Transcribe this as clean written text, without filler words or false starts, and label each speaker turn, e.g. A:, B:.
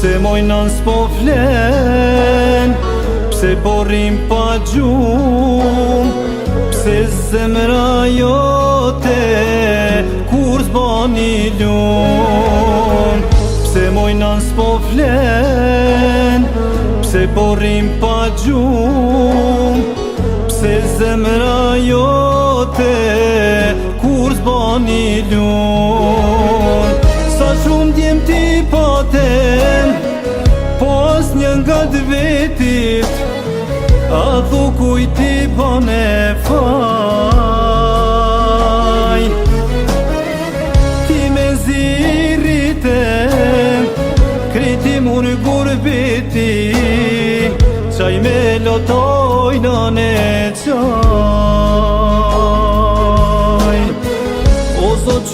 A: Pse mojnan s'po flen, pse po rrim pa gjum, pse zemra jote kur s'bani lum. Pse mojnan s'po flen, pse po rrim pa gjum, pse zemra jote kur s'bani lum. Sa shumë djem ti patem, pos një nga vetit, a thukuj ti bane faj. Ti me ziritem, kriti mur gurbeti, qaj me lotojna ne qaj. O Zot,